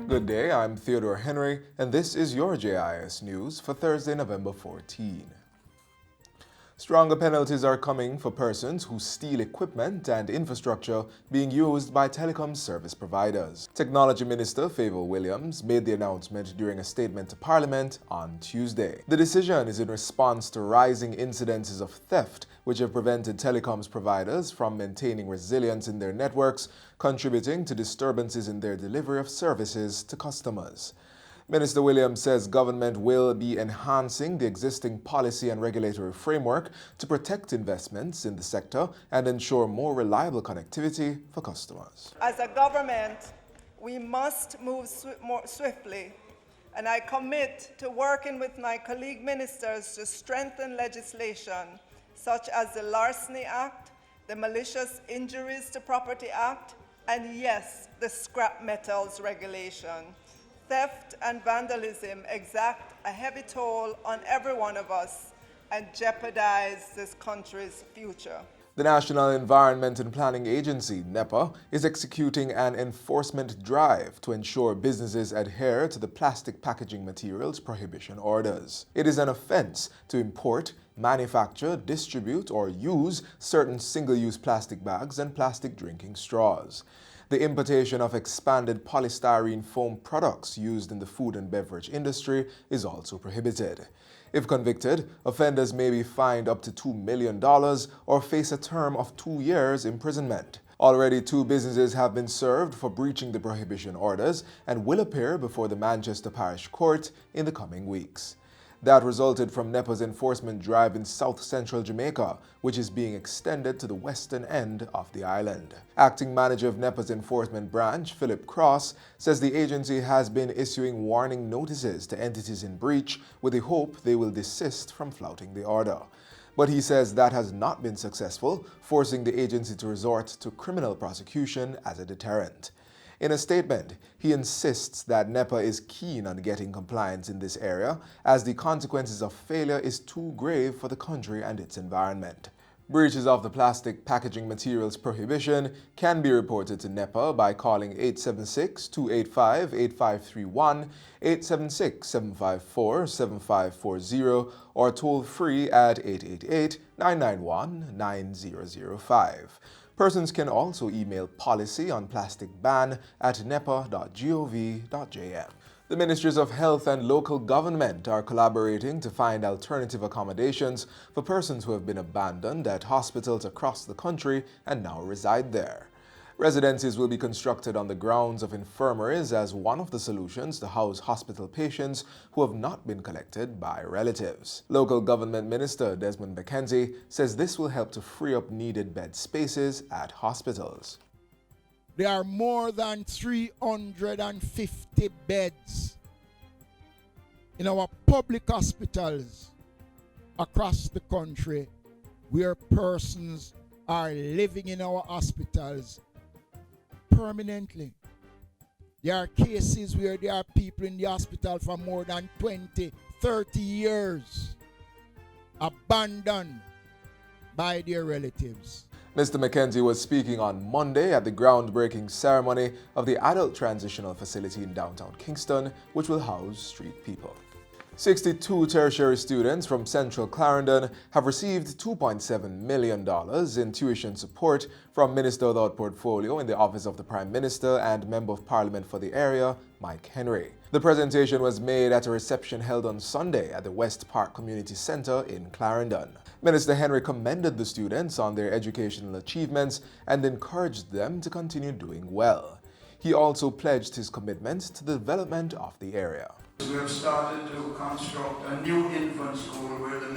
Good day, I'm Theodore Henry, and this is your JIS News for Thursday, November 14. Stronger penalties are coming for persons who steal equipment and infrastructure being used by telecom service providers. Technology Minister Favour Williams made the announcement during a statement to Parliament on Tuesday. The decision is in response to rising incidences of theft which have prevented telecoms providers from maintaining resilience in their networks, contributing to disturbances in their delivery of services to customers. Minister Williams says government will be enhancing the existing policy and regulatory framework to protect investments in the sector and ensure more reliable connectivity for customers. As a government, we must move more swiftly, and I commit to working with my colleague ministers to strengthen legislation such as the Larceny Act, the Malicious Injuries to Property Act, and yes, the Scrap Metals Regulation. Theft and vandalism exact a heavy toll on every one of us and jeopardize this country's future. The National Environment and Planning Agency, NEPA, is executing an enforcement drive to ensure businesses adhere to the plastic packaging materials prohibition orders. It is an offense to import, manufacture, distribute, or use certain single-use plastic bags and plastic drinking straws. The importation of expanded polystyrene foam products used in the food and beverage industry is also prohibited. If convicted, offenders may be fined up to $2 million or face a term of 2 years imprisonment. Already 2 businesses have been served for breaching the prohibition orders and will appear before the Manchester Parish Court in the coming weeks. That resulted from NEPA's enforcement drive in south-central Jamaica, which is being extended to the western end of the island. Acting manager of NEPA's enforcement branch, Philip Cross, says the agency has been issuing warning notices to entities in breach with the hope they will desist from flouting the order. But he says that has not been successful, forcing the agency to resort to criminal prosecution as a deterrent. In a statement, he insists that NEPA is keen on getting compliance in this area, as the consequences of failure is too grave for the country and its environment. Breaches of the plastic packaging materials prohibition can be reported to NEPA by calling 876-285-8531, 876-754-7540, or toll free at 888-991-9005. Persons can also email policy on plastic ban at nepa.gov.jm. The Ministries of Health and Local Government are collaborating to find alternative accommodations for persons who have been abandoned at hospitals across the country and now reside there. Residencies will be constructed on the grounds of infirmaries as one of the solutions to house hospital patients who have not been collected by relatives. Local Government Minister Desmond McKenzie says this will help to free up needed bed spaces at hospitals. There are more than 350 beds in our public hospitals across the country where persons are living in our hospitals permanently. There are cases where there are people in the hospital for more than 20, 30 years, abandoned by their relatives. Mr. McKenzie was speaking on Monday at the groundbreaking ceremony of the Adult Transitional Facility in downtown Kingston, which will house street people. 62 tertiary students from Central Clarendon have received $2.7 million in tuition support from Minister without Portfolio in the Office of the Prime Minister and Member of Parliament for the area, Mike Henry. The presentation was made at a reception held on Sunday at the West Park Community Centre in Clarendon. Minister Henry commended the students on their educational achievements and encouraged them to continue doing well. He also pledged his commitment to the development of the area. We have started to construct a new infant school where the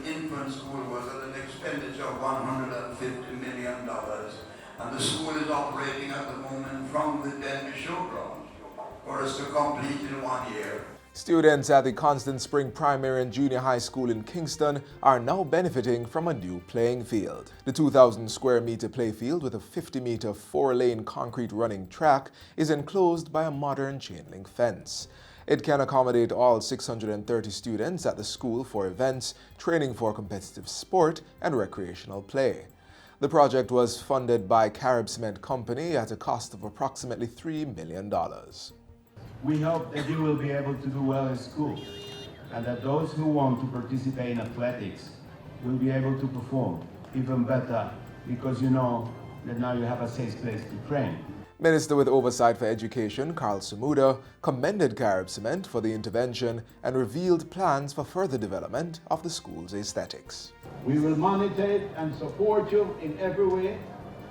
infant school was at an expenditure of $150 million. And the school is operating at the moment from the Denby Showground for us to complete in 1 year. Students at the Constant Spring Primary and Junior High School in Kingston are now benefiting from a new playing field. The 2,000 square meter playfield with a 50-meter 4-lane concrete running track is enclosed by a modern chain link fence. It can accommodate all 630 students at the school for events, training for competitive sport, and recreational play. The project was funded by Carib Cement Company at a cost of approximately $3 million. We hope that you will be able to do well in school, and that those who want to participate in athletics will be able to perform even better, because you know that now you have a safe place to train. Minister with Oversight for Education, Carl Samuda, commended Carib Cement for the intervention and revealed plans for further development of the school's aesthetics. We will monitor it and support you in every way,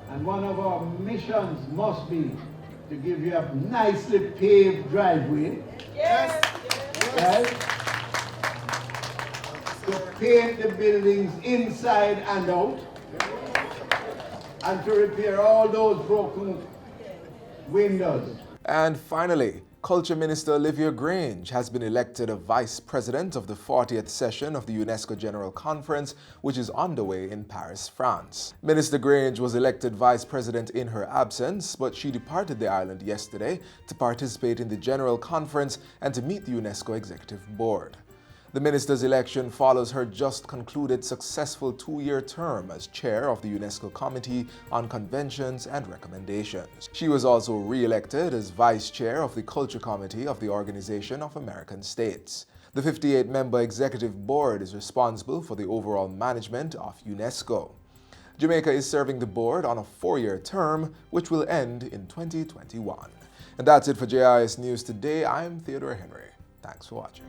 and one of our missions must be to give you a nicely paved driveway. Yes. Right? To paint the buildings inside and out, and to repair all those broken windows. And finally, Culture Minister Olivia Grange has been elected a Vice President of the 40th session of the UNESCO General Conference, which is underway in Paris, France. Minister Grange was elected Vice President in her absence, but she departed the island yesterday to participate in the General Conference and to meet the UNESCO Executive Board. The minister's election follows her just concluded successful 2-year term as chair of the UNESCO Committee on Conventions and Recommendations. She was also re-elected as vice chair of the Culture Committee of the Organization of American States. The 58-member executive board is responsible for the overall management of UNESCO. Jamaica is serving the board on a 4-year term, which will end in 2021. And that's it for JIS News Today. I'm Theodore Henry. Thanks for watching.